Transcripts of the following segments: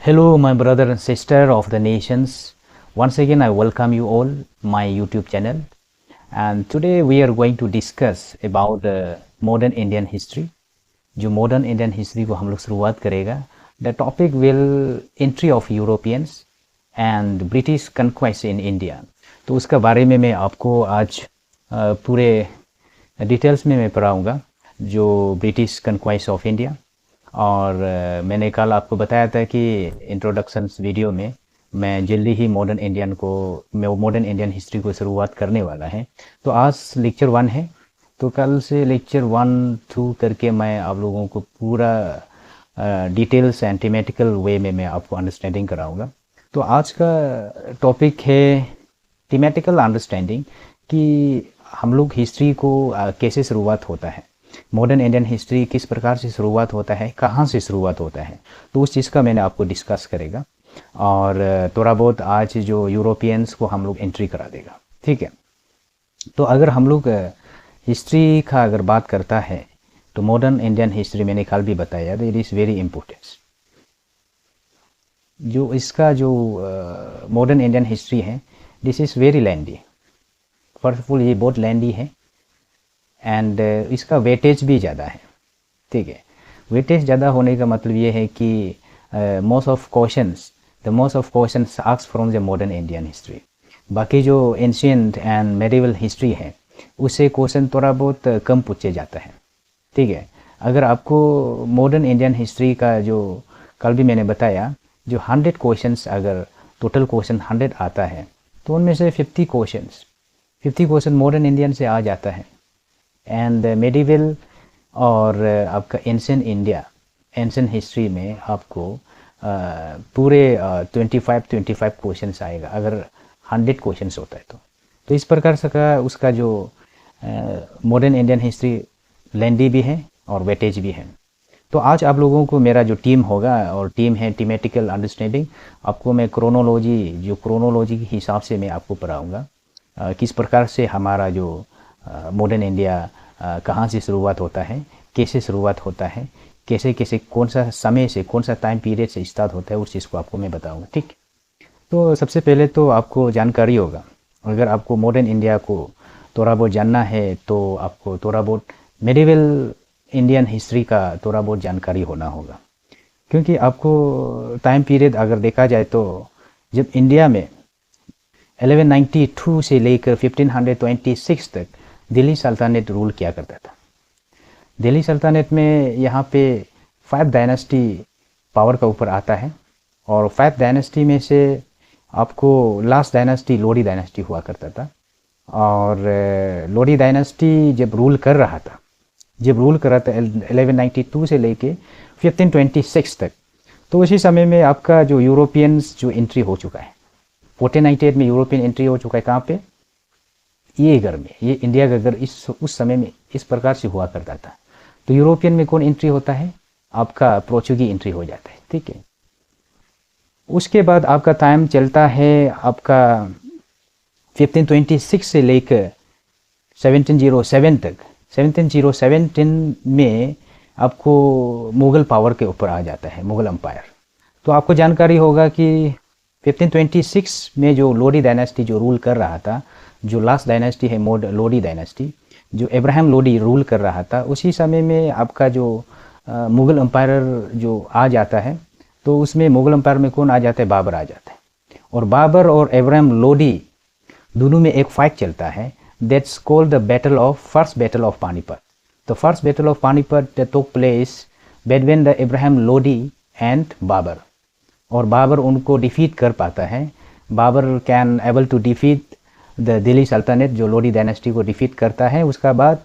Hello, my brother and sister of the nations. Once again, I welcome you all my YouTube channel. And today we are going to discuss about the modern Indian history. जो modern Indian history को हम लोग शुरुआत करेगा. The topic will entry of Europeans and British conquest in India. तो उसका बारे में मैं आपको आज पूरे डिटेल्स में मैं पढ़ाऊँगा जो ब्रिटिश कन्क्वाइस्ट ऑफ इंडिया. और मैंने कल आपको बताया था कि इंट्रोडक्शंस वीडियो में मैं जल्दी ही मॉडर्न इंडियन हिस्ट्री को शुरुआत करने वाला है. तो आज लेक्चर 1 है, तो कल से लेक्चर 1 2 करके मैं आप लोगों को पूरा डिटेल्स एंड थीमेटिकल वे में मैं आपको अंडरस्टैंडिंग कराऊंगा. तो आज का टॉपिक है थीमेटिकल अंडरस्टैंडिंग कि हम लोग हिस्ट्री को कैसे शुरुआत होता है, मॉडर्न इंडियन हिस्ट्री किस प्रकार से शुरुआत होता है, कहाँ से शुरुआत होता है. तो उस चीज़ का मैंने आपको डिस्कस करेगा और थोड़ा बहुत आज जो यूरोपियंस को हम लोग एंट्री करा देगा. ठीक है. तो अगर हम लोग हिस्ट्री का अगर बात करता है तो मॉडर्न इंडियन हिस्ट्री मैंने कल भी बताया इट इज़ वेरी इम्पोर्टेंट. जो इसका जो मॉडर्न इंडियन हिस्ट्री है this is very lengthy. First of all ये बहुत लेंदी है एंड इसका वेटेज भी ज़्यादा है. ठीक है. वेटेज ज़्यादा होने का मतलब ये है कि most of questions asked from the modern Indian history. बाकी जो एंशिएंट एंड मेडिवल हिस्ट्री है उससे क्वेश्चन थोड़ा बहुत कम पूछे जाता है. ठीक है. अगर आपको मॉडर्न इंडियन हिस्ट्री का जो कल भी मैंने बताया जो 100 क्वेश्चंस अगर टोटल क्वेश्चन 100 आता है तो उनमें से 50 क्वेश्चन मॉडर्न इंडियन से आ जाता है. एंड मेडिवल और आपका एंशिएंट हिस्ट्री में आपको पूरे 25 क्वेश्चंस आएगा अगर 100 क्वेश्चंस होता है तो इस प्रकार से का उसका जो मॉडर्न इंडियन हिस्ट्री लेंदी भी है और वेटेज भी है. तो आज आप लोगों को मेरा जो टीम होगा और टीम है थीमेटिकल अंडरस्टैंडिंग, आपको मैं क्रोनोलॉजी के हिसाब से मैं आपको पढ़ाऊँगा किस प्रकार से हमारा जो मॉडर्न इंडिया कहाँ से शुरुआत होता है, कैसे शुरुआत होता है, कैसे कौन सा समय से कौन सा टाइम पीरियड से स्टार्ट होता है, उस चीज़ को आपको मैं बताऊंगा. ठीक. तो सबसे पहले तो आपको जानकारी होगा, अगर आपको मॉडर्न इंडिया को थोड़ा बहुत जानना है तो आपको थोड़ा बहुत मेडिवल इंडियन हिस्ट्री का थोड़ा बहुत जानकारी होना होगा. क्योंकि आपको टाइम पीरियड अगर देखा जाए तो जब इंडिया में 1192 से लेकर 1526 तक दिल्ली सल्तनत रूल किया करता था. दिल्ली सल्तनत में यहाँ पे 5 डायनेस्टी पावर का ऊपर आता है और 5 डायनेस्टी में से आपको लास्ट डायनेस्टी लोडी डायनेस्टी हुआ करता था. और लोडी डायनेस्टी जब रूल कर रहा था 1192 से लेके 1526 तक, तो उसी समय में आपका जो यूरोपियंस जो एंट्री हो चुका है 1498 में यूरोपियन एंट्री हो चुका है. कहाँ पे? ये घर में, ये इंडिया का घर उस समय में इस प्रकार से हुआ करता था. तो यूरोपियन में कौन एंट्री होता है? आपका पोर्चुगी एंट्री हो जाता है. ठीक है. उसके बाद आपका टाइम चलता है आपका 1526 से लेकर 1707 तक. 1717 में आपको मुग़ल पावर के ऊपर आ जाता है, मुग़ल एम्पायर. तो आपको जानकारी होगा कि 1526 में जो लोडी डायनेस्टी जो रूल कर रहा था, जो लास्ट डायनेस्टी है लोडी डायनेस्टी, जो इब्राहिम लोडी रूल कर रहा था, उसी समय में आपका जो मुग़ल एम्पायर जो आ जाता है, तो उसमें मुग़ल एम्पायर में कौन आ जाता है? बाबर आ जाता है. और बाबर और इब्राहिम लोडी दोनों में एक फाइट चलता है. That's called the first battle of Panipat. The first battle of Panipat took place between the Ibrahim Lodi and Babur. और बाबर उनको डिफीट कर पाता है. Babur can able to defeat the Delhi Sultanate जो लोडी डायनेस्टी को डिफीट करता है. उसका बाद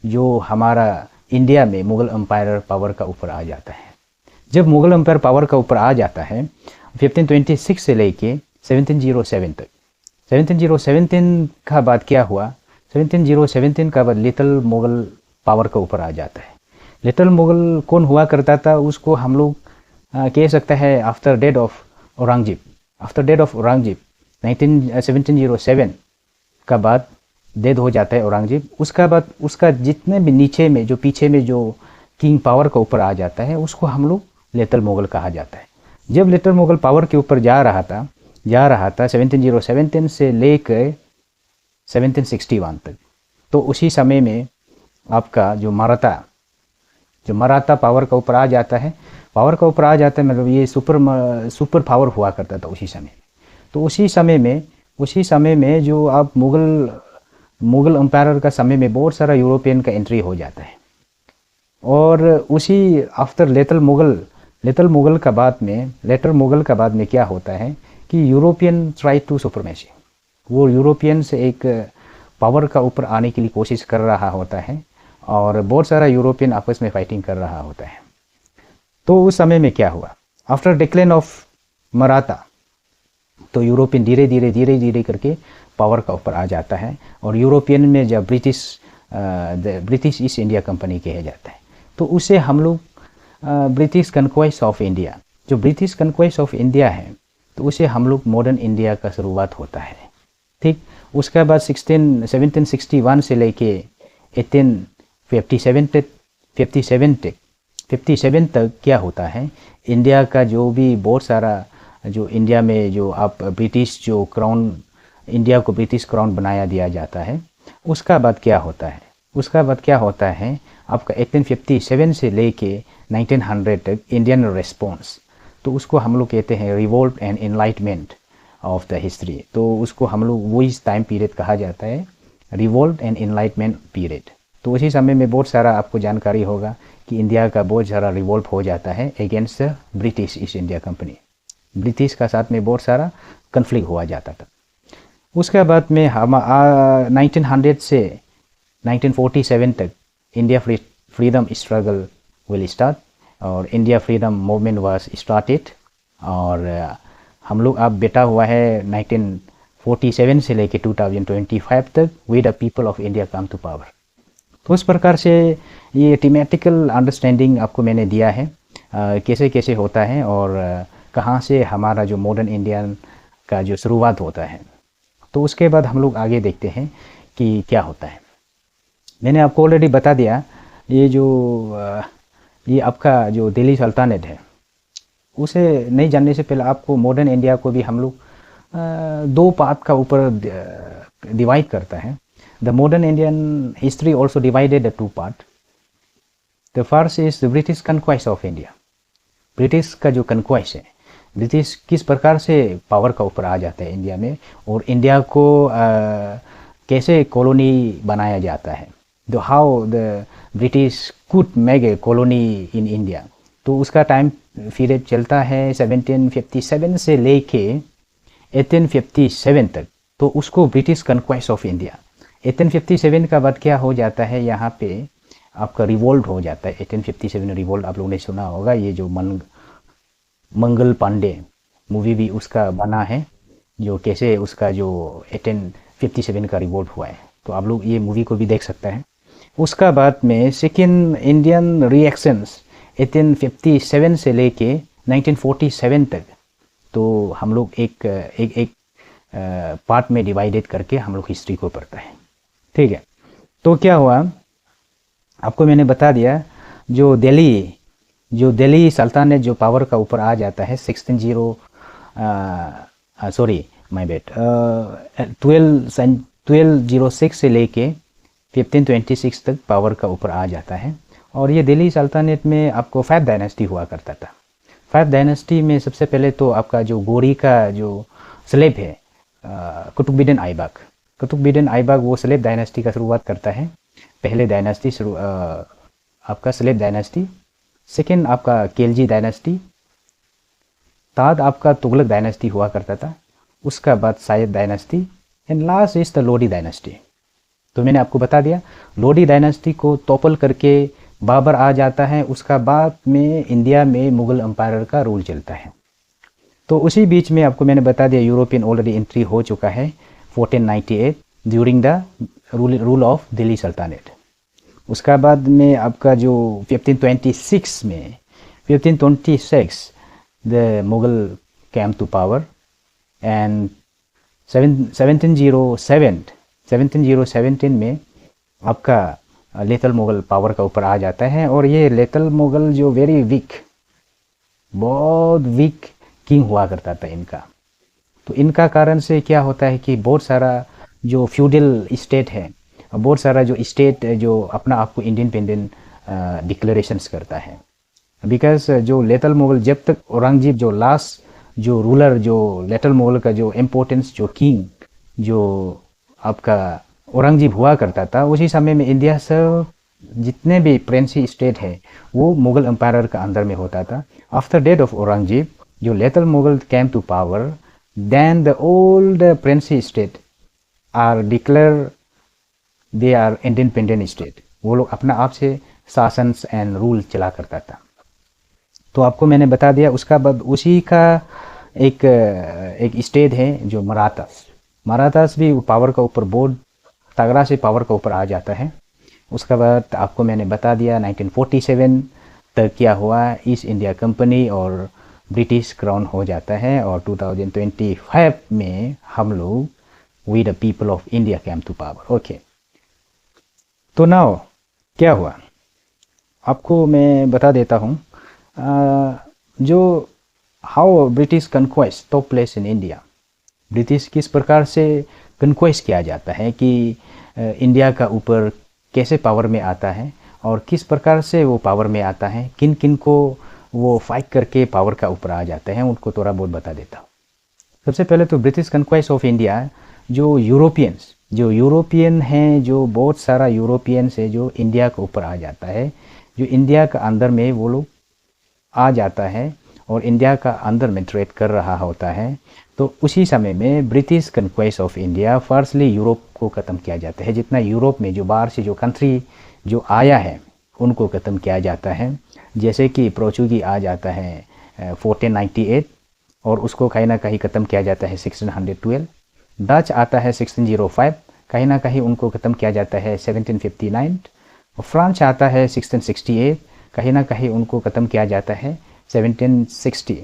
जो हमारा इंडिया में मुग़ल एम्पायर पावर का ऊपर आ जाता है. जब मुग़ल एम्पायर पावर का ऊपर आ जाता है 1526 से लेके 1707 तक. 1717 का बाद क्या हुआ? 1717 का बाद लिटिल मुग़ल पावर का ऊपर आ जाता है. लिटिल मुग़ल कौन हुआ करता था? उसको हम लोग कह सकते हैं आफ्टर डेथ ऑफ औरंगजेब. 1707 का बाद डेथ हो जाता है औरंगजेब. उसका बाद उसका जितने भी नीचे में जो पीछे में जो किंग पावर का ऊपर आ जाता है उसको हम लोग लिटिल मुग़ल कहा जाता है. जब लिटिल मुगल पावर के ऊपर जा रहा था 1717 से लेकर 1761 तक, तो उसी समय में आपका जो मराठा पावर का ऊपर आ जाता है, मतलब ये सुपर पावर हुआ करता था उसी समय। तो उसी समय में जो आप मुगल एम्पायर का समय में बहुत सारा यूरोपियन का एंट्री हो जाता है। और उसी आफ्टर लेटर मुगल का बाद में क्या होता है कि यूरोपियन ट्राई टू सुपरमेसी, वो यूरोपियन से एक पावर का ऊपर आने के लिए कोशिश कर रहा होता है और बहुत सारा यूरोपियन आपस में फाइटिंग कर रहा होता है। तो उस समय में क्या हुआ, आफ्टर डिक्लाइन ऑफ मराठा, तो यूरोपियन धीरे धीरे करके पावर का ऊपर आ जाता है और यूरोपियन में जब ब्रिटिश ईस्ट इंडिया कंपनी कहा जाता है, तो उसे हम लोग ब्रिटिश कन्क्वेस्ट ऑफ इंडिया, जो ब्रिटिश कन्क्वेस्ट ऑफ इंडिया है, तो उसे हम लोग मॉडर्न इंडिया का शुरुआत होता है। ठीक, उसके बाद 1761 से लेके 1857 तक क्या होता है, इंडिया का जो भी बहुत सारा जो इंडिया में जो आप ब्रिटिश जो क्राउन, इंडिया को ब्रिटिश क्राउन बनाया दिया जाता है, उसका बाद क्या होता है आपका 1857 से लेके 1900 तक इंडियन रेस्पॉन्स, तो उसको हम लोग कहते हैं revolt and enlightenment of the history. तो उसको हम लोग वही टाइम पीरियड कहा जाता है, रिवोल्ट एंड एनलाइटमेंट पीरियड। तो उसी समय में बहुत सारा आपको जानकारी होगा कि इंडिया का बहुत सारा रिवोल्ट हो जाता है against the British east India company, British का साथ में बहुत सारा कन्फ्लिक्ट हुआ जाता था। उसके बाद में हम 1900 से 1947 तक India freedom struggle will start और India freedom movement was started. और हम लोग अब बेटा हुआ है 1947 से लेके 2025 तक with the people of India come to power. तो उस प्रकार से ये थीमेटिकल अंडरस्टैंडिंग आपको मैंने दिया है, कैसे कैसे होता है और कहाँ से हमारा जो मॉडर्न इंडियन का जो शुरुआत होता है। तो उसके बाद हम लोग आगे देखते हैं कि क्या होता है। मैंने आपको ऑलरेडी बता दिया, ये आपका जो दिल्ली सल्तनत है, उसे नहीं जानने से पहले आपको मॉडर्न इंडिया को भी हम लोग दो पार्ट का ऊपर डिवाइड करता है। The modern Indian history also divided the two part. The first is the British conquest of India. British का जो कन्क्वेस्ट है, ब्रिटिश किस प्रकार से पावर का ऊपर आ जाता है इंडिया में और इंडिया को कैसे कॉलोनी बनाया जाता है, how the British could make a colony in India. तो उसका टाइम पीरियड चलता है 1757 से लेके 1857 तक, तो उसको ब्रिटिश कन्क्वेस्ट ऑफ इंडिया। 1857 का बाद क्या हो जाता है, यहाँ पे आपका रिवोल्ट हो जाता है। 1857 रिवोल्ट आप लोगों ने सुना होगा, ये जो मंगल पांडे मूवी भी उसका बना है, जो कैसे उसका जो 1857 का रिवोल्ट हुआ है, तो आप लोग ये मूवी को भी देख सकते हैं। उसका बाद में सेकेंड इंडियन रिएक्शंस 1857 से लेके 1947 तक, तो हम लोग एक पार्ट में डिवाइडेड करके हम लोग हिस्ट्री को पढ़ता है। ठीक है, तो क्या हुआ आपको मैंने बता दिया, जो दिल्ली सल्तनत जो पावर का ऊपर आ जाता है 1206 से लेके 1526 तक पावर का ऊपर आ जाता है। और ये दिल्ली सल्तनत में आपको 5 डायनेस्टी हुआ करता था। 5 डायनेस्टी में सबसे पहले तो आपका जो गोरी का जो स्लेब है, कुतुबुद्दीन ऐबक वो स्लेब डायनेस्टी का शुरुआत करता है। पहले डायनेस्टी आपका स्लेब डायनेस्टी, सेकेंड आपका खिलजी डायनेस्टी, थर्ड आपका तुगलक डायनेस्टी हुआ करता था, उसका बाद Syed dynasty and last is the Lodi dynasty. तो मैंने आपको बता दिया, लोडी डायनेस्टी को तोपल करके बाबर आ जाता है, उसका बाद में इंडिया में मुगल एम्पायर का रूल चलता है। तो उसी बीच में आपको मैंने बता दिया यूरोपियन ऑलरेडी एंट्री हो चुका है 1498 during the rule of Delhi Sultanate. उसका बाद में आपका जो 1526 the Mughal came to power and 1717 में आपका लिटिल मुगल पावर का ऊपर आ जाता है। और ये लिटिल मुगल जो बहुत वीक किंग हुआ करता था इनका। तो इनका कारण से क्या होता है कि बहुत सारा जो फ्यूडल स्टेट है, बहुत सारा जो स्टेट जो अपना आप को इंडिपेंडेंट डिक्लेरेशंस करता है। बिकॉज जो लिटिल मुगल, जब तक औरंगजेब जो लास्ट जो रूलर, जो लिटिल मुगल का जो इम्पोर्टेंस, जो किंग जो आपका औरंगजेब हुआ करता था, उसी समय में इंडिया सब जितने भी प्रिंसी स्टेट है वो मुगल एम्पायर का अंदर में होता था। आफ्टर डेथ ऑफ औरंगजेब, जो little Mughal came to power, then the old princely state are declare they are independent state. वो लोग अपना आप से शासन एंड रूल चला करता था। तो आपको मैंने बता दिया। उसका बाद उसी का एक स्टेट है जो मराठास। मराठास भी पावर का ऊपर बहुत तगड़ा से पावर का ऊपर आ जाता है। उसका बाद आपको मैंने बता दिया 1947 तक क्या हुआ, ईस्ट इंडिया कंपनी और ब्रिटिश क्राउन हो जाता है, और 2025 में हम लोग we the people of India came to power. Okay, तो नाउ क्या हुआ आपको मैं बता देता हूँ। जो how British conquest took place in India, British किस प्रकार से कन्क्वेस्ट किया जाता है कि इंडिया का ऊपर कैसे पावर में आता है और किस प्रकार से वो पावर में आता है, किन किन को वो फाइट करके पावर का ऊपर आ जाते हैं, उनको थोड़ा बहुत बता देता हूँ। सबसे पहले तो ब्रिटिश कन्क्वेस्ट ऑफ इंडिया, जो यूरोपियन हैं, जो बहुत सारा यूरोपियंस है जो इंडिया के ऊपर आ जाता है, जो इंडिया का अंदर में वो लोग आ जाता है और इंडिया का अंदर में ट्रेड कर रहा होता है। तो उसी समय में British conquest of India firstly Europe को ख़त्म किया जाता है। जितना यूरोप में जो बाहर से जो कंट्री जो आया है उनको ख़त्म किया जाता है। जैसे कि पोर्चुगी आ जाता है 1498 और उसको कहीं ना कहीं ख़त्म किया जाता है 1612। डच आता है 1605, कहीं ना कहीं उनको ख़त्म किया जाता है 1759। और फ्रांस आता है 1668, कहीं ना कहीं उनको ख़त्म किया जाता है 1760।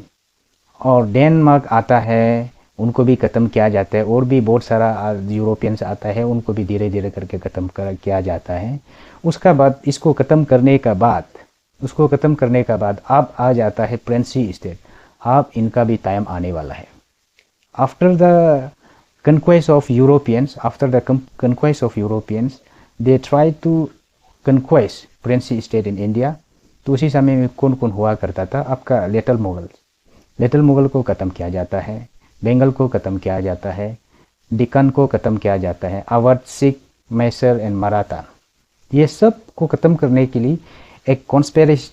और डेनमार्क आता है, उनको भी ख़त्म किया जाता है। और भी बहुत सारा यूरोपियंस आता है, उनको भी धीरे धीरे करके ख़त्म किया जाता है। उसका बाद इसको ख़त्म करने का बाद अब आ जाता है प्रिंसी स्टेट। अब इनका भी टाइम आने वाला है। After the conquest of Europeans, they try to conquest princely state in India। तो उसी समय में कौन कौन हुआ करता था, आपका लिटिल मुगल को ख़त्म किया जाता है, बंगाल को ख़त्म किया जाता है, डिकन को ख़त्म किया जाता है, अवध, सिख, मैसूर एंड मराठा, ये सब को ख़त्म करने के लिए एक कॉन्स्पिरेसी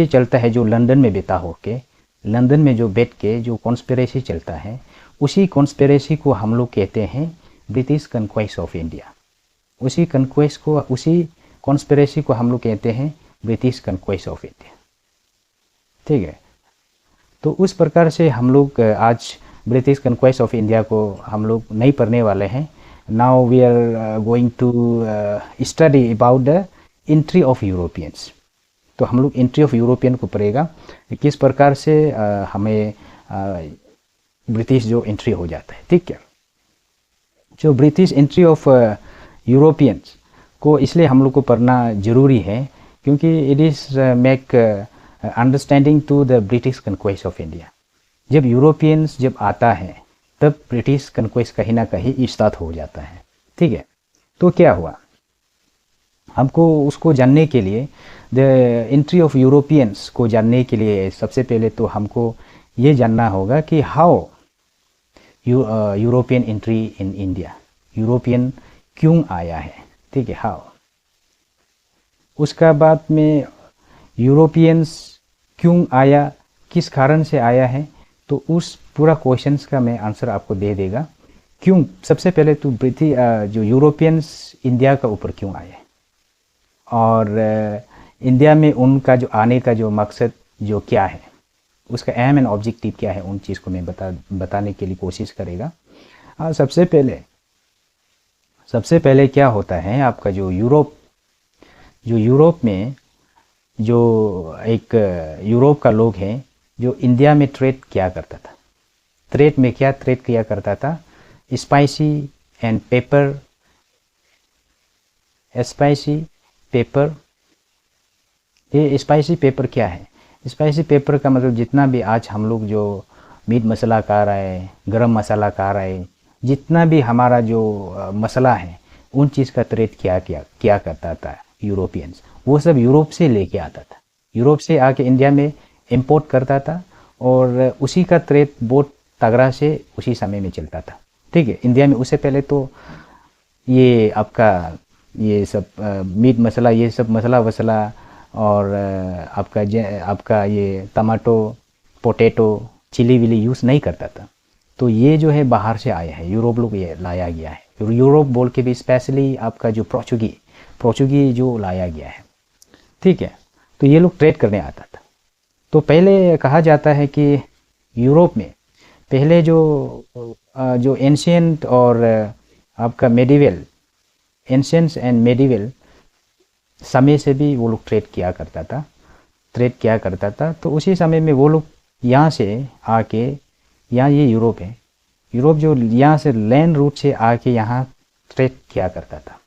चलता है जो लंदन में लंदन में जो बैठ के जो कॉन्स्पिरेसी चलता है, उसी कॉन्स्पिरेसी को हम लोग कहते हैं ब्रिटिश कन्क्वेस्ट ऑफ इंडिया। उसी कॉन्स्पिरेसी को हम लोग कहते हैं ब्रिटिश कन्क्वेस्ट ऑफ इंडिया। ठीक है, तो उस प्रकार से हम लोग आज ब्रिटिश कन्क्वेस्ट ऑफ इंडिया को हम लोग नहीं पढ़ने वाले हैं। Now we are going to study about the entry of Europeans. तो हम लोग एंट्री ऑफ यूरोपियन को पढ़ेगा, किस प्रकार से हमें ब्रिटिश जो एंट्री हो जाता है। ठीक है, जो ब्रिटिश एंट्री ऑफ यूरोपियंस को इसलिए हम लोग को पढ़ना ज़रूरी है क्योंकि it is make understanding to the British conquest of India. जब यूरोपियंस जब आता है तब ब्रिटिश कन्क्वेस्ट कहीं ना कहीं स्टार्ट हो जाता है। ठीक है, तो क्या हुआ, हमको उसको जानने के लिए, द एंट्री ऑफ यूरोपियंस को जानने के लिए सबसे पहले तो हमको ये जानना होगा कि how European entry in India, European क्यों आया है। ठीक है, हाउ। उसका बाद में यूरोपियंस क्यों आया, किस कारण से आया है, तो उस पूरा क्वेश्चंस का मैं आंसर आपको दे देगा। क्यों, सबसे पहले तो ब्रिटिश जो यूरोपियंस इंडिया का ऊपर क्यों आए और इंडिया में उनका जो आने का जो मकसद जो क्या है, उसका एम एंड ऑब्जेक्टिव क्या है, उन चीज़ को मैं बताने के लिए कोशिश करेगा। सबसे पहले क्या होता है, आपका जो यूरोप में जो एक यूरोप का लोग हैं जो इंडिया में ट्रेड किया करता था। ट्रेड में क्या ट्रेड किया करता था, स्पाइसी पेपर ये स्पाइसी पेपर क्या है? स्पाइसी पेपर का मतलब जितना भी आज हम लोग जो मीट मसाला खा रहे हैं, गरम मसाला खा रहे हैं, जितना भी हमारा जो मसाला है, उन चीज़ का ट्रेड क्या क्या क्या करता था यूरोपियंस, वो सब यूरोप से लेके आता था, यूरोप से आके इंडिया में इंपोर्ट करता था, और उसी का ट्रेड बहुत तगड़ा से उसी समय में चलता था। ठीक है, इंडिया में उससे पहले तो ये आपका ये सब मीट मसाला, ये सब मसाला वसाला, और आपका ये टमाटो, पोटैटो, चिली विली यूज़ नहीं करता था। तो ये जो है बाहर से आया है, यूरोप लोग ये लाया गया है। यूरोप बोल के भी स्पेशली आपका जो पोर्चुगी जो लाया गया है। ठीक है, तो ये लोग ट्रेड करने आता था। तो पहले कहा जाता है कि यूरोप में पहले जो एंशियंट और आपका मेडिवल, एंशियंट्स एंड मेडिवल समय से भी वो लोग ट्रेड किया करता था। तो उसी समय में वो लोग यहाँ से आके, यहाँ ये यूरोप है, यूरोप जो यहाँ से लैंड रूट से आके यहाँ ट्रेड किया करता था,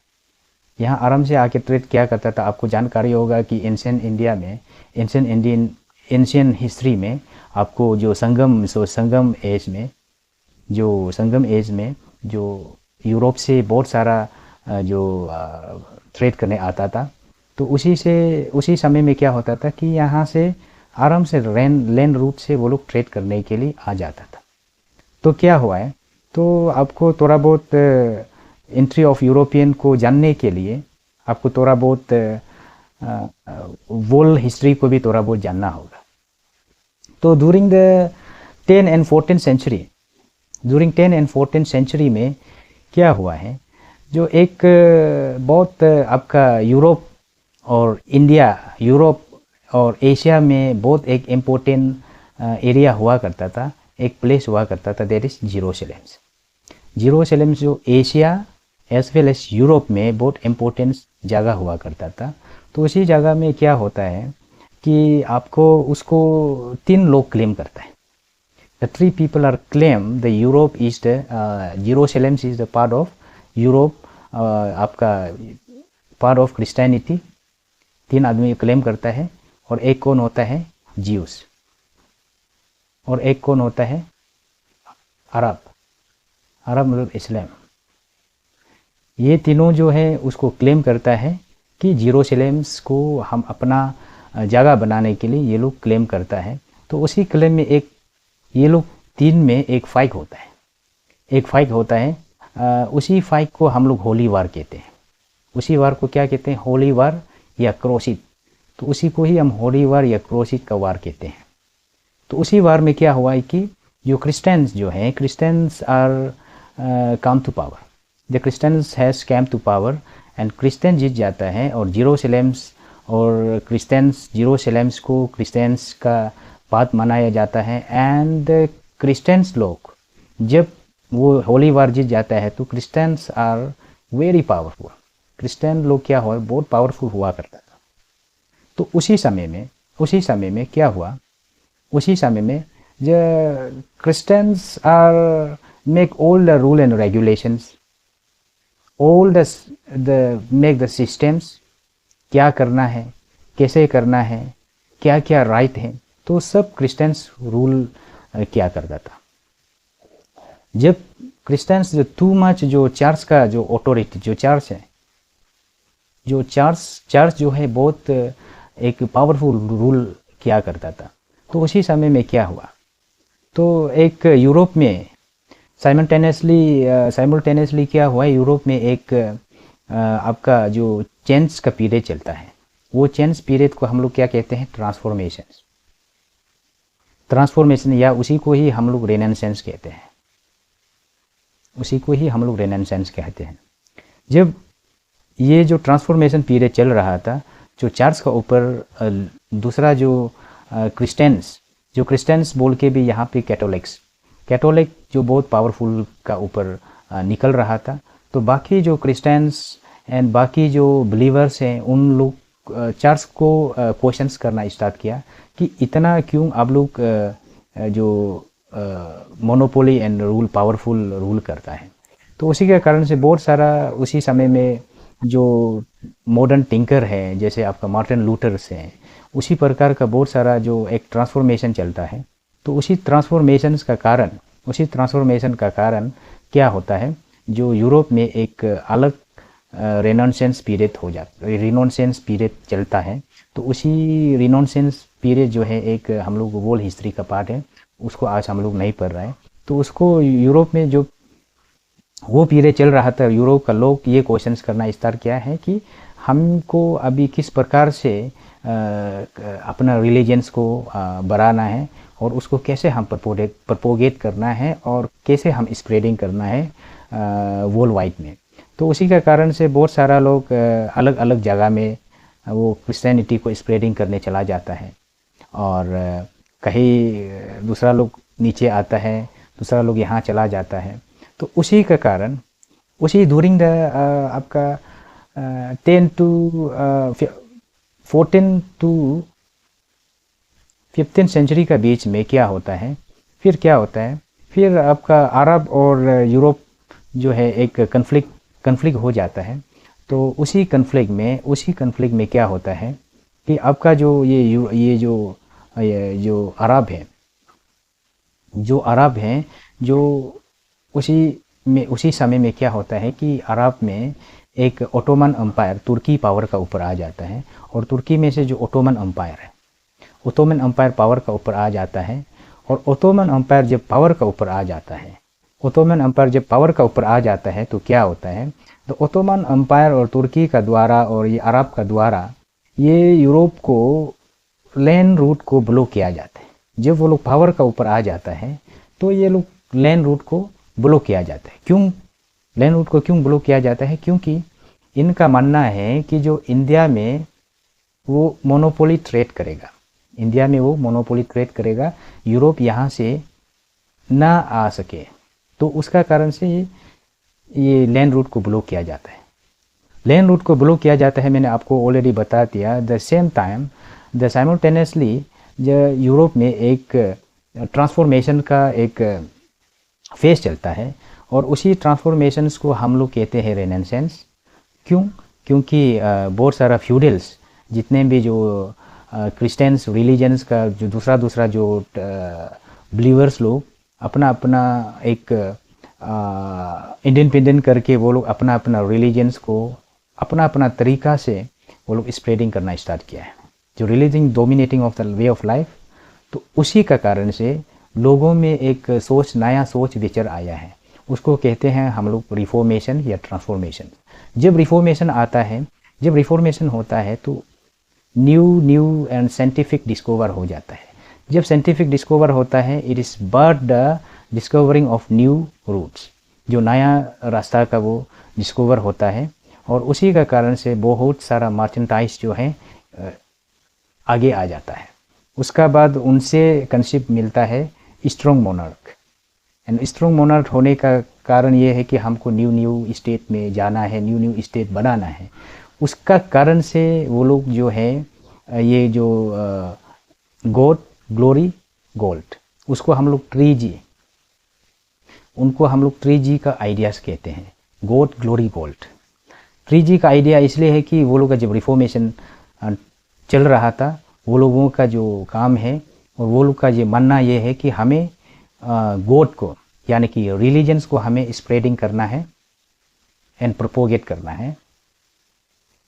यहाँ आराम से आके ट्रेड किया करता था। आपको जानकारी होगा कि एंशियंट इंडिया में, एंशियंट हिस्ट्री में आपको जो संगम एज में जो यूरोप से बहुत सारा जो ट्रेड करने आता था। तो उसी समय में क्या होता था कि यहाँ से आराम से लैंड रूट से वो लोग ट्रेड करने के लिए आ जाता था। तो क्या हुआ है, तो आपको थोड़ा बहुत एंट्री ऑफ यूरोपियन को जानने के लिए आपको थोड़ा बहुत वर्ल्ड हिस्ट्री को भी थोड़ा बहुत जानना होगा। तो during the 10 and 14 century, during 10 and 14 century में क्या हुआ है, जो एक बहुत आपका यूरोप और एशिया में बहुत एक इम्पोर्टेंट एरिया हुआ करता था, एक प्लेस हुआ करता था, दैट इज जेरूशलेम जो Asia as well as Europe में बहुत इम्पोर्टेंट जगह हुआ करता था। तो उसी जगह में क्या होता है कि आपको उसको 3 लोग क्लेम करता है। The 3 people are claim the Europe is the Jerusalem is the part of Europe, आपका पार्ट ऑफ क्रिश्चियनिटी। 3 आदमी क्लेम करता है, और एक कौन होता है, ज्यूस, और एक कौन होता है, अरब मतलब इस्लाम। ये तीनों जो है उसको क्लेम करता है कि जेरूशलेम को हम अपना जगह बनाने के लिए ये लोग क्लेम करता है। तो उसी क्लेम में ये लोग 3 में एक फाइट होता है, उसी फाइट को हम लोग होली वार कहते हैं। उसी वार को क्या कहते हैं, होली वार या क्रोसित। तो उसी को ही हम होली वार या क्रोसित का वार कहते हैं। तो उसी वार में क्या हुआ है कि जो Christians are come to power, the Christians has come to power, and Christian जीत जाता है, और जेरूशलेम को क्रिश्चियंस का बात मनाया जाता है। एंड क्रिश्चियंस लोग जब वो होली वार जीत जाता है तो Christians are very powerful, Christian लोग क्या हुआ, बहुत पावरफुल हुआ करता था। तो उसी समय में क्या हुआ, उसी समय में जो Christians are make all the rule and regulations, all the make the systems, क्या करना है, कैसे करना है, क्या क्या राइट है, तो सब क्रिश्चियंस रूल किया करता था। जब क्रिश्चियंस जो टू मच जो चर्च का जो ऑथोरिटी, जो चर्च है, जो चर्च जो है बहुत एक पावरफुल रूल किया करता था। तो उसी समय में क्या हुआ, तो एक यूरोप में साइमल्टेनियसली क्या हुआ, यूरोप में एक आपका जो चेंज का पीरियड चलता है, वो चेंज पीरियड को हम लोग क्या कहते हैं, ट्रांसफॉर्मेशन, या उसी को ही हम लोग रेनेसेंस कहते हैं। जब ये जो ट्रांसफॉर्मेशन पीरियड चल रहा था, जो चर्च का ऊपर दूसरा जो क्रिश्चियंस बोल के भी यहाँ पे कैथोलिक जो बहुत पावरफुल का ऊपर निकल रहा था। तो बाकी जो क्रिश्चियंस एंड बाकी जो बिलीवर्स हैं, उन लोग चर्च को क्वेश्चंस करना स्टार्ट किया कि इतना क्यों आप लोग जो मोनोपोली एंड पावरफुल रूल करता है। तो उसी के कारण से बहुत सारा उसी समय में जो मॉडर्न टिंकर है, जैसे आपका मार्टिन लूथर्स हैं, उसी प्रकार का बहुत सारा जो एक ट्रांसफॉर्मेशन चलता है। तो उसी ट्रांसफॉर्मेशन का कारण क्या होता है, जो यूरोप में एक अलग रेनेसांस पीरियड हो जाता है, रेनेसांस पीरियड चलता है। तो उसी रेनेसांस पीरियड जो है एक हम लोग वर्ल्ड हिस्ट्री का पार्ट है, उसको आज हम लोग नहीं पढ़ रहे हैं। तो उसको यूरोप में जो वो पीरियड चल रहा था, यूरोप का लोग ये क्वेश्चंस करना स्टार्ट किया है कि हमको अभी किस प्रकार से अपना रिलीजन्स को बढ़ाना है और उसको कैसे हम प्रपोगेट करना है और कैसे हम स्प्रेडिंग करना है वर्ल्ड वाइड में। तो उसी का कारण से बहुत सारा लोग अलग अलग जगह में वो क्रिश्चियनिटी को स्प्रेडिंग करने चला जाता है, और कहीं दूसरा लोग नीचे आता है, दूसरा लोग यहाँ चला जाता है। तो उसी का कारण उसी ड्यूरिंग द आपका 10 to 14 to 15 सेंचुरी का बीच में क्या होता है, फिर फिर आपका अरब और यूरोप जो है एक कन्फ्लिक्ट हो जाता है। तो उसी कन्फ्लिक्ट में क्या होता है कि आपका जो ये जो अरब हैं जो उसी समय में क्या होता है कि अरब में एक ओटोमन एम्पायर तुर्की पावर का ऊपर आ जाता है, और तुर्की में से जो ओटोमन एम्पायर पावर का ऊपर आ जाता है। और ओटोमन एम्पायर जब पावर का ऊपर आ जाता है तो क्या होता है, तो ओटोमन एम्पायर और तुर्की का द्वारा और ये अरब का द्वारा ये यूरोप को लैंड रूट को ब्लॉक किया जाता है। जब वो लोग पावर का ऊपर आ जाता है तो ये लोग लैंड रूट को ब्लॉक किया जाता है। क्यों लैंड रूट को क्यों ब्लॉक किया जाता है? क्योंकि इनका मानना है कि जो इंडिया में वो मोनोपोली ट्रेड करेगा, यूरोप यहाँ से ना आ सके, तो उसका कारण से ये लैंड रूट को ब्लॉक किया जाता है। मैंने आपको ऑलरेडी बता दिया। The same time simultaneously Europe में एक ट्रांसफॉर्मेशन का एक फेज चलता है, और उसी ट्रांसफॉर्मेशंस को हम लोग कहते हैं रेनेसांस। क्यों? क्योंकि बहुत सारा फ्यूडल्स जितने भी जो क्रिश्चियंस रिलीजन्स का जो दूसरा जो बिलीवर्स लोग अपना एक इंडिपेंडेंट करके वो लोग अपना रिलीजन्स को अपना तरीका से वो लोग स्प्रेडिंग करना स्टार्ट किया है, जो religion dominating of the way of life. तो उसी का कारण से लोगों में एक नया सोच विचार आया है, उसको कहते हैं हम लोग रिफॉर्मेशन या ट्रांसफॉर्मेशन। जब रिफॉर्मेशन होता है तो न्यू एंड साइंटिफिक डिस्कवर हो जाता है। जब साइंटिफिक डिस्कवर होता है, it is but the discovering of new routes, जो नया रास्ता का वो डिस्कवर होता है, और उसी का कारण से बहुत सारा मर्चेंटाइज जो है आगे आ जाता है। उसका बाद उनसे कंसेप्ट मिलता है strong monarch. And strong monarch होने का कारण ये है कि हमको न्यू स्टेट में जाना है, न्यू स्टेट बनाना है। उसका कारण से वो लोग जो है ये जो गॉड ग्लोरी गोल्ड, उसको हम लोग ट्री जी का आइडियाज कहते हैं। गॉड ग्लोरी गोल्ड ट्री जी का आइडिया इसलिए है कि वो लोग का जब रिफॉर्मेशन चल रहा था, वो लोगों का जो काम है और वो लोग का ये मानना ये है कि हमें गॉड को यानी कि रिलीजन्स को हमें स्प्रेडिंग करना है एंड प्रोपोगेट करना है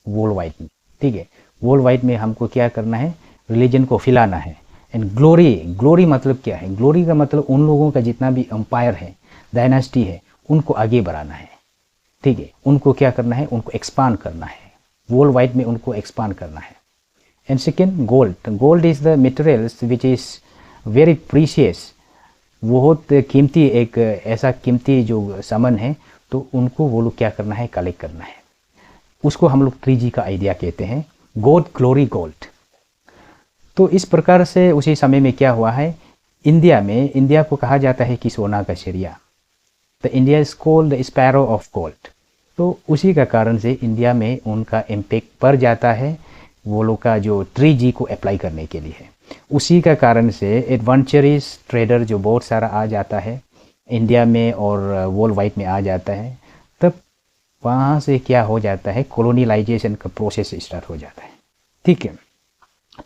वर्ल्ड वाइड में। ठीक है, वर्ल्ड वाइड में हमको क्या करना है, रिलीजन को फैलाना है। एंड ग्लोरी मतलब क्या है? ग्लोरी का मतलब उन लोगों का जितना भी एम्पायर है, डायनास्टी है, उनको आगे बढ़ाना है। ठीक है, उनको क्या करना है, उनको एक्सपांड करना है, वर्ल्ड वाइड में उनको एक्सपांड करना है। And second gold is the materials which is very precious, बहुत कीमती, एक ऐसा कीमती जो सामान है, तो उनको वो लोग क्या करना है, कलेक्ट करना है। उसको हम लोग 3G का आइडिया कहते हैं, गॉड ग्लोरी गोल्ड। तो इस प्रकार से उसी समय में क्या हुआ है, इंडिया को कहा जाता है कि सोना का चिड़िया, the India is called the sparrow of gold. तो उसी का कारण से इंडिया में उनका इम्पैक्ट पड़ जाता है वो लोग का जो 3G को अप्लाई करने के लिए है। उसी का कारण से एडवेंचरस ट्रेडर जो बहुत सारा आ जाता है इंडिया में और वर्ल्ड वाइड में आ जाता है, तब वहाँ से क्या हो जाता है, कॉलोनियलाइजेशन का प्रोसेस स्टार्ट हो जाता है। ठीक है,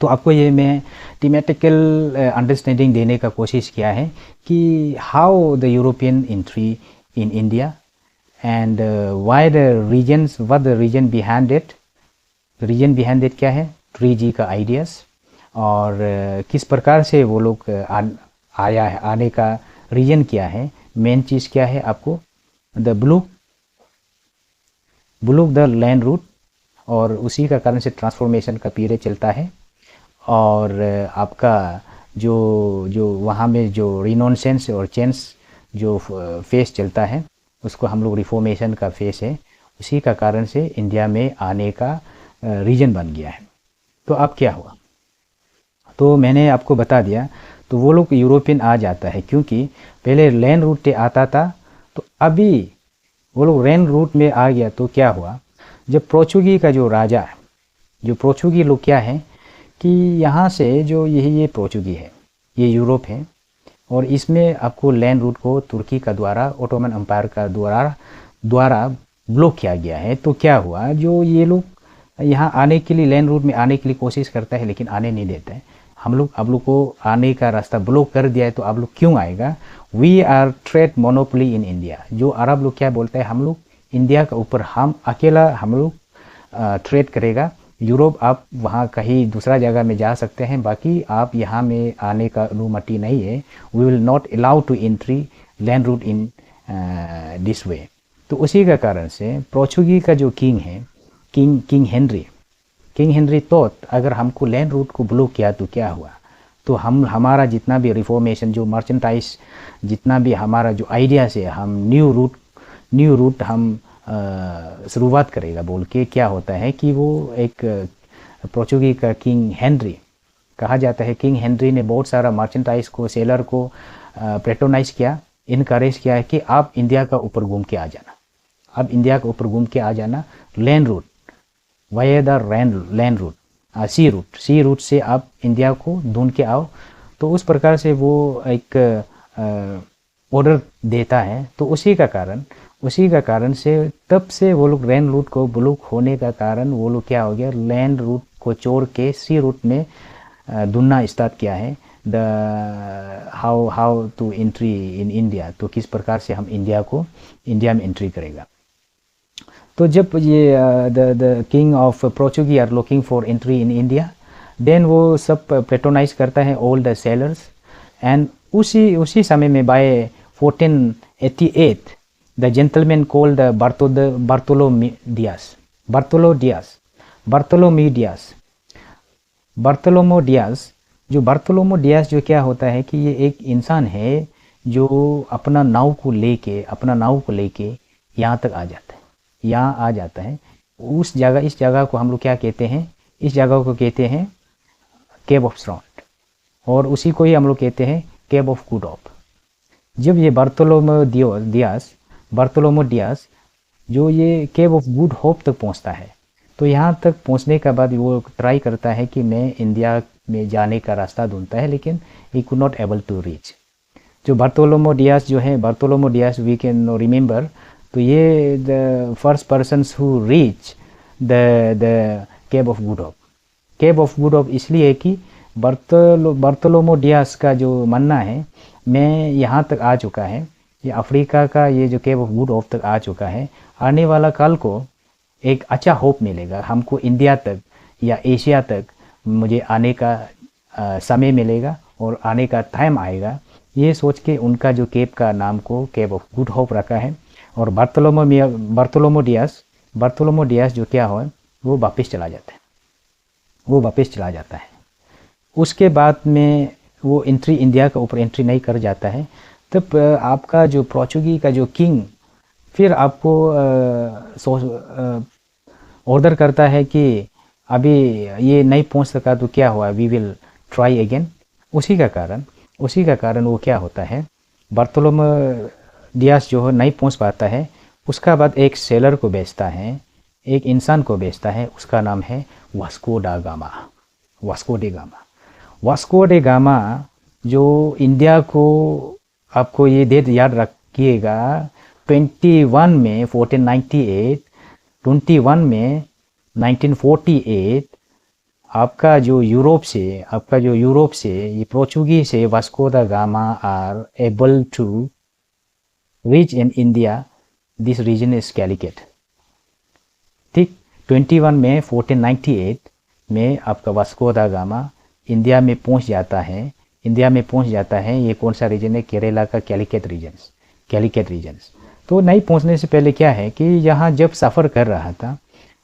तो आपको ये मैं थीमेटिकल अंडरस्टैंडिंग देने का कोशिश किया है कि how the European entry in India and why the reasons, what the reason behind it. Reason behind it क्या है, 3G का आइडियाज़, और किस प्रकार से वो लोग आया है, आने का रीजन क्या है, मेन चीज़ क्या है, आपको the blue the land root, और उसी का कारण से ट्रांसफॉर्मेशन का पीरियड चलता है। और आपका जो जो वहाँ में जो रिनोन्सेंस और चेंज जो फेस चलता है, उसको हम लोग रिफॉर्मेशन का फेस है, उसी का कारण से इंडिया में आने का रीजन बन गया है। तो अब क्या हुआ, तो मैंने आपको बता दिया। तो वो लोग यूरोपियन आ जाता है क्योंकि पहले लैंड रूट आता था, तो अभी वो लोग रेन रूट में आ गया। तो क्या हुआ, जब पोर्चुगी का जो राजा है, जो पोर्चुगी लोग क्या है कि यहाँ से जो ये पोर्चुगी है, ये यूरोप है, और इसमें आपको लैंड रूट को तुर्की का द्वारा, ओटोमन एम्पायर का द्वारा ब्लॉक किया गया है। तो क्या हुआ, जो ये लोग यहाँ आने के लिए, लैंड रूट में आने के लिए कोशिश करता है लेकिन आने नहीं देता है। हम लोग आप लोग को आने का रास्ता ब्लॉक कर दिया है, तो आप लोग क्यों आएगा, we are trade monopoly in India. जो अरब लोग क्या बोलते हैं, हम लोग इंडिया के ऊपर हम अकेला हम लोग ट्रेड करेगा, यूरोप आप वहाँ कहीं दूसरा जगह में जा सकते हैं, बाकी आप यहाँ में आने का अनुमति नहीं है, we will not allow to entry land route in this way. तो उसी का कारण से पोर्चुगी का जो किंग है, किंग हेनरी तो अगर हमको लैंड रूट को ब्लॉक किया तो क्या हुआ, तो हमारा जितना भी रिफॉर्मेशन, जो मर्चेंटाइज, जितना भी हमारा जो आइडिया से हम न्यू रूट हम शुरुआत करेगा बोल के, क्या होता है कि वो एक पोर्चुगी का किंग हेनरी कहा जाता है, किंग हेनरी ने बहुत सारा मर्चेंटाइज को, सेलर को पेट्रोनाइज किया, इनकरेज किया है कि आप इंडिया का ऊपर घूम के आ जाना, अब इंडिया के ऊपर घूम के आ जाना, land route via the land route, sea route से आप इंडिया को ढूंढ के आओ। तो उस प्रकार से वो एक ऑर्डर देता है। तो उसी का कारण से तब से वो लोग लैंड रूट को ब्लॉक होने का कारण वो लोग क्या हो गया, लैंड रूट को छोड़ के सी रूट में ढूंढना स्टार्ट किया है, the how to entry in India. तो किस प्रकार से हम इंडिया में एंट्री करेगा। तो जब ये the king of Portuguese are looking for entry in India, then वो सब पेट्रोनाइज करता है ऑल द सेलर्स, एंड उसी समय में by 1488 the gentleman called Bartholomew Dias जो क्या होता है कि ये एक इंसान है जो अपना नाव को लेके यहाँ तक आ जाता है। इस जगह को हम लोग क्या कहते हैं, इस जगह को कहते हैं केव ऑफ स्ट्रॉन्ट, और उसी को ही हम लोग कहते हैं केव ऑफ गुड होप। जब ये बार्टोलोमो डियास जो ये केव ऑफ गुड होप तक पहुंचता है, तो यहाँ तक पहुंचने के बाद वो ट्राई करता है कि मैं इंडिया में जाने का रास्ता ढूंढता है, लेकिन he could not able to reach. जो Bartolomeu Dias we can remember, तो ये the first persons who reach the cave of good hope इसलिए कि बार्टोलोमो डियास का जो मानना है, मैं यहाँ तक आ चुका है, ये अफ्रीका का ये जो केव ऑफ गुड होप तक आ चुका है, आने वाला कल को एक अच्छा होप मिलेगा हमको, इंडिया तक या एशिया तक मुझे आने का समय मिलेगा और आने का टाइम आएगा। ये सोच के उनका जो केव का नाम को केव ऑफ गुड होप रखा है। और बार्टोलोमो डियास जो क्या हो, वो वापस चला जाता है। उसके बाद में वो इंडिया के ऊपर एंट्री नहीं कर जाता है। तब आपका जो पोर्चुगी का जो किंग फिर आपको ऑर्डर करता है कि अभी ये नहीं पहुंच सका तो क्या हुआ, वी विल ट्राई अगेन। उसी का कारण वो क्या होता है, बार्टोलोमो डियास जो नहीं पहुंच पाता है, उसका बाद एक सेलर को बेचता है, एक इंसान को बेचता है, उसका नाम है वास्को डे गामा जो इंडिया को, आपको ये डेट याद रखिएगा, 21 में 1498, 21 में 1948 आपका जो यूरोप से ये पोर्चुगीज से Vasco da Gama are able to reach in India, this reason is Calicut. ठीक, 21 में 1498 में आपका वास्को दा गामा इंडिया में पहुंच जाता है। ये कौन सा रीजन है? केरला का कैलिकट रीजन्स। तो नहीं पहुंचने से पहले क्या है कि यहाँ जब सफ़र कर रहा था,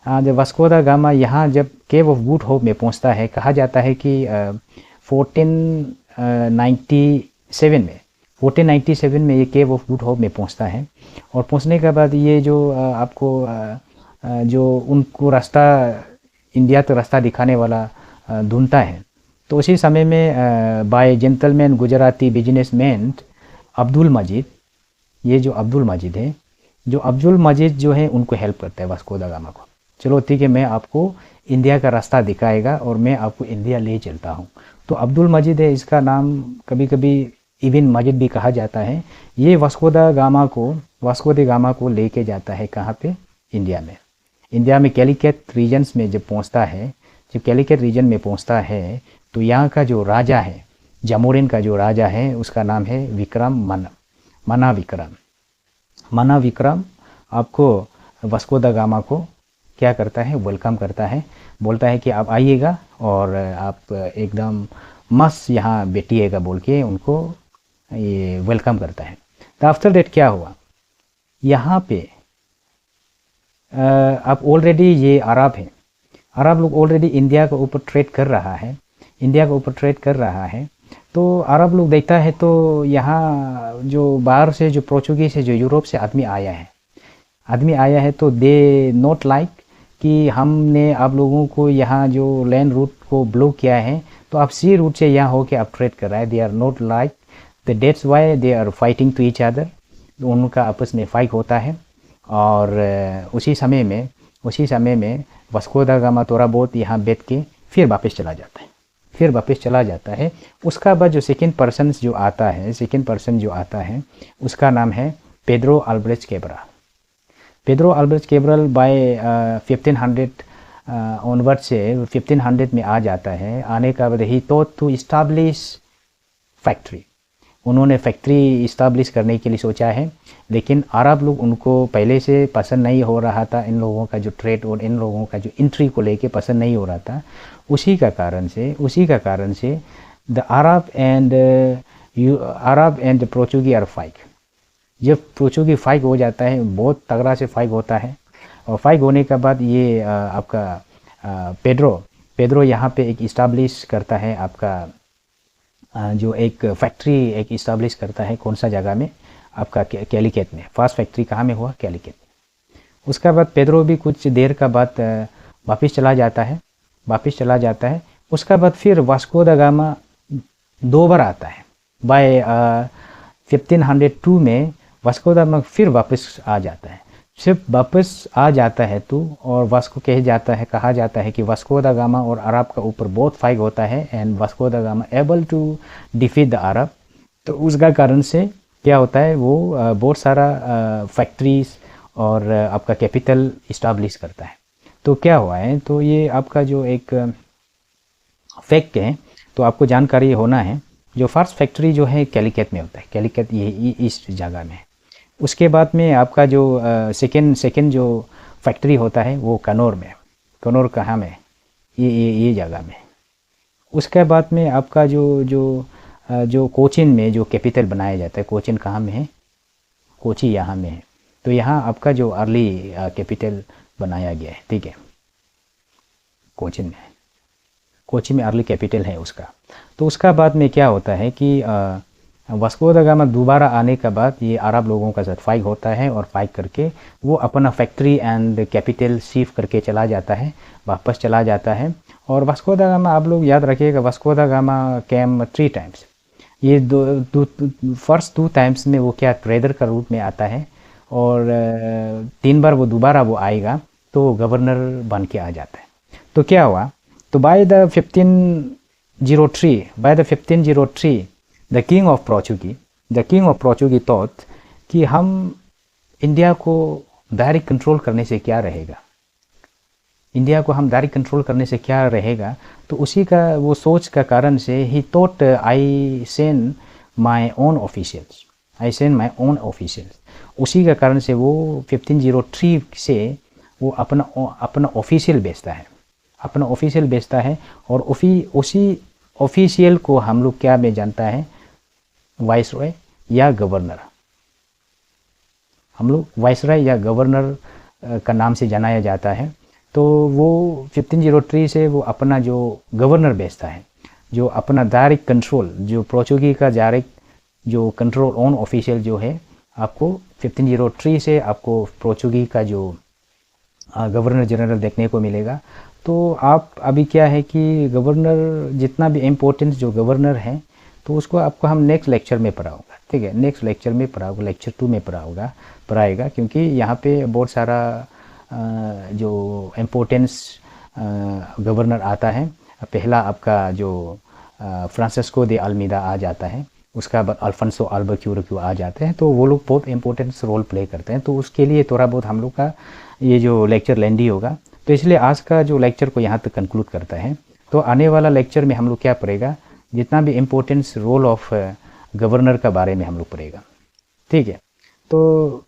जब वास्को दा गामा यहाँ जब केव ऑफ गुड होप में पहुंचता है, कहा जाता है कि 1497 में ये केव ऑफ गुड होप में पहुंचता है। और पहुंचने के बाद ये जो जो उनको रास्ता, इंडिया तक रास्ता दिखाने वाला ढूंढता है, तो उसी समय में by gentleman Gujarati businessman Abdul Majid, ये जो अब्दुल मजीद जो है उनको हेल्प करता है वास्को दा गामा को। चलो ठीक है, मैं आपको इंडिया का रास्ता दिखाएगा और मैं आपको इंडिया ले चलता हूँ। तो अब्दुल मजीद है इसका नाम, कभी कभी इबिन मजीद भी कहा जाता है। ये वास्को दा गामा को लेके जाता है कहाँ पे? इंडिया में कैलिकट रीजन्स में जब कैलिकट रीजन में पहुँचता है, तो यहाँ का जो राजा है, जामोरिन का जो राजा है, उसका नाम है मना विक्रम आपको वास्को दा गामा को क्या करता है? वेलकम करता है, बोलता है कि आप आइएगा और आप एकदम मस्त यहाँ बैठिएगा बोल के उनको ये वेलकम करता है। तो आफ्टर डेट क्या हुआ, यहाँ पे आप ऑलरेडी ये अरब लोग ऑलरेडी इंडिया के ऊपर ट्रेड कर रहा है। तो अरब लोग देखता है तो यहाँ जो बाहर से जो पोर्चुगीज है, जो यूरोप से आदमी आया है, तो दे नॉट लाइक कि हमने आप लोगों को यहाँ जो लैंड रूट को ब्लॉक किया है, तो आप सी रूट से यहाँ होके आप ट्रेड कर रहे हैं। They are not like, that's why they are fighting to each other. उनका आपस में फाइट होता है। और उसी समय में वास्को दा गामा थोड़ा बहुत यहाँ बैठ के फिर वापस चला जाता है। उसका बाद जो सेकंड पर्सन जो आता है उसका नाम है Pedro Albrecht Cabral by 1500 onward से 1500 में आ जाता है। आने का बाद he thought to establish factory, उन्होंने फैक्ट्री इस्टाब्लिश करने के लिए सोचा है, लेकिन अरब लोग उनको पहले से पसंद नहीं हो रहा था। इन लोगों का जो ट्रेड और इन लोगों का जो एंट्री को लेके पसंद नहीं हो रहा था। उसी का कारण से the Arab and Portuguese are fight. जब पोर्चुगी फाइट हो जाता है, बहुत तगड़ा से फाइट होता है। और फाइट होने के बाद ये आपका पेड्रो यहाँ पे एक इस्टाब्लिश करता है, आपका जो एक फैक्ट्री एक इस्टाब्लिश करता है। कौन सा जगह में? आपका कैलिकट में। फर्स्ट फैक्ट्री कहाँ में हुआ? कैलिकट। उसका बाद पेड्रो भी कुछ देर का बाद वापस चला जाता है। उसका बाद फिर वास्को दा गामा 2 बार आता है। बाय 1502 में वास्को दा गामा फिर वापस आ जाता है। सिर्फ वापस आ जाता है तो, और वास्को कहा जाता है कि वास्को दा गामा और अरब का ऊपर बहुत फाइट होता है and Vasco da Gama able to defeat the Arab. तो उसका कारण से क्या होता है, वो बहुत सारा फैक्ट्रीज और आपका कैपिटल इस्टाब्लिश करता है। तो क्या हुआ है, तो ये आपका जो एक फैक्ट है, तो आपको जानकारी होना है। जो फर्स्ट फैक्ट्री जो है कैलिकट में होता है, कैलिकट ये इस जगह में है। उसके बाद में आपका जो सेकेंड जो फैक्ट्री होता है वो कनौर में। कनौर कहाँ में? ये जगह में। उसके बाद में आपका जो कोचीन में जो कैपिटल बनाया जाता है, कोचीन कहाँ में है? कोची यहाँ में है। तो यहाँ आपका जो अर्ली कैपिटल बनाया गया है, ठीक है, कोची में अर्ली कैपिटल है उसका। तो उसका बाद में क्या होता है कि वास्को दा गामा दोबारा आने के बाद ये अरब लोगों का साथ फाइट होता है, और फाइट करके वो अपना फैक्ट्री एंड कैपिटल शिफ्ट करके वापस चला जाता है। और वास्को दा गामा, आप लोग याद रखिएगा, Vasco da gamma cam 3 times. ये फर्स्ट 2 टाइम्स में वो क्या ट्रेडर का रूप में आता है, और 3 बार वो दोबारा वो आएगा तो गवर्नर बन के आ जाता है। तो क्या हुआ, तो by the 1503 the king of Portuguese thought कि हम इंडिया को डायरेक्ट कंट्रोल करने से क्या रहेगा, इंडिया को हम डायरेक्ट कंट्रोल करने से क्या रहेगा, तो उसी का वो सोच का कारण से ही thought I send my own officials, उसी का कारण से वो 1503 से वो अपना ऑफिशियल बेचता है और उसी ऑफिशियल को हम लोग क्या में जानता है, वाइसरॉय या गवर्नर। हम लोग वाइसरॉय या गवर्नर का नाम से जाना जाता है। तो वो 1503 से वो अपना जो गवर्नर बेचता है, जो अपना डायरेक्ट कंट्रोल, जो पोर्चुगीज का डायरेक्ट जो कंट्रोल ऑन ऑफिशियल जो है, आपको 1503 से आपको पोर्चुगीज का जो गवर्नर जनरल देखने को मिलेगा। तो आप अभी क्या है कि गवर्नर जितना भी इम्पोर्टेंस जो गवर्नर है, तो उसको आपको हम नेक्स्ट लेक्चर में पढ़ाऊंगा, ठीक है, नेक्स्ट लेक्चर में पढ़ाऊंगा, लेक्चर 2 में पढ़ाएगा, क्योंकि यहाँ पे बहुत सारा जो इम्पोर्टेंस गवर्नर आता है। पहला आपका जो फ्रांसिस्को दे अल्मीदा आ जाता है, उसका बाद अल्फोंसो अल्बुक्यूर्क आ जाते हैं, तो वो लोग बहुत इंपॉर्टेंस रोल प्ले करते हैं। तो उसके लिए थोड़ा बहुत हम लोग का ये जो लेक्चर लेंदी होगा, तो इसलिए आज का जो लेक्चर को यहाँ तक कंक्लूड करता है। तो आने वाला लेक्चर में हम लोग क्या पढ़ेगा, जितना भी इम्पोर्टेंस रोल ऑफ गवर्नर का बारे में हम लोग पढ़ेगा, ठीक है। तो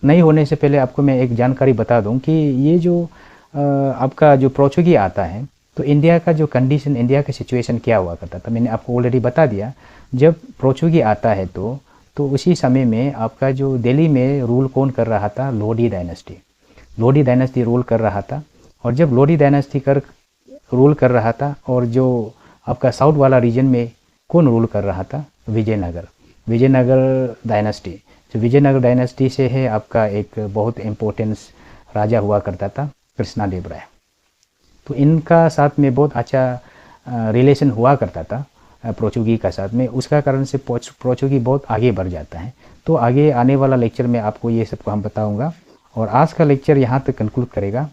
नहीं होने से पहले आपको मैं एक जानकारी बता दूं कि ये जो आपका जो पोर्चुगीज आता है, तो इंडिया का जो कंडीशन, इंडिया का सिचुएशन क्या हुआ करता था, मैंने आपको ऑलरेडी बता दिया। जब पोर्चुगीज आता है तो उसी समय में आपका जो दिल्ली में रूल कौन कर रहा था, लोडी डायनेस्टी रूल कर रहा था। और जब लोडी डायनेस्टी रूल कर रहा था, और जो आपका साउथ वाला रीजन में कौन रूल कर रहा था, विजयनगर डायनेस्टी। तो विजयनगर डायनेस्टी से है आपका एक बहुत इम्पोर्टेंस राजा हुआ करता था, कृष्णादेवराय। तो इनका साथ में बहुत अच्छा रिलेशन हुआ करता था पोर्चुगीज का साथ में, उसका कारण से पोर्चुगीज बहुत आगे बढ़ जाता है। तो आगे आने वाला लेक्चर में आपको ये सबको हम बताऊंगा, और आज का लेक्चर यहाँ तक कंक्लूड करेगा,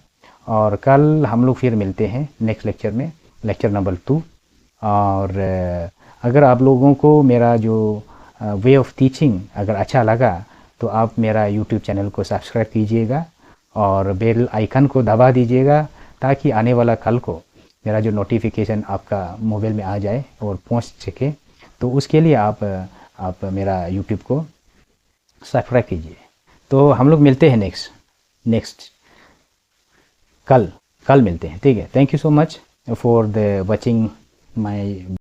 और कल हम लोग फिर मिलते हैं नेक्स्ट लेक्चर में, लेक्चर नंबर 2। और अगर आप लोगों को मेरा जो वे ऑफ टीचिंग अगर अच्छा लगा, तो आप मेरा यूट्यूब चैनल को सब्सक्राइब कीजिएगा और बेल आइकन को दबा दीजिएगा, ताकि आने वाला कल को मेरा जो नोटिफिकेशन आपका मोबाइल में आ जाए और पहुंच सके। तो उसके लिए आप मेरा यूट्यूब को सब्सक्राइब कीजिए। तो हम लोग मिलते हैं नेक्स्ट कल मिलते हैं, ठीक है। Thank you so much for the watching my